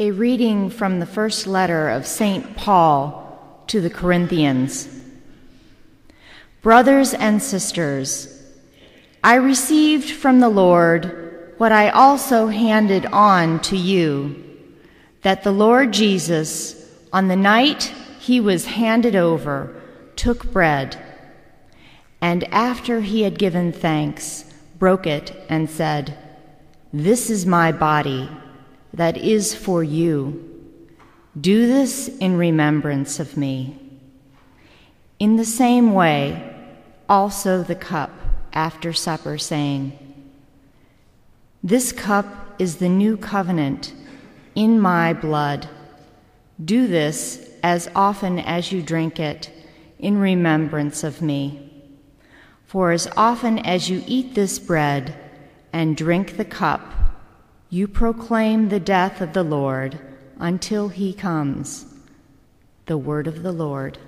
A reading from the first letter of St. Paul to the Corinthians. Brothers and sisters, I received from the Lord what I also handed on to you, that the Lord Jesus, on the night he was handed over, took bread, and after he had given thanks, broke it and said, "This is my body, that is for you. Do this in remembrance of me." In the same way, also the cup after supper, saying, "This cup is the new covenant in my blood. Do this as often as you drink it in remembrance of me. For as often as you eat this bread and drink the cup, you proclaim the death of the Lord until he comes." The word of the Lord.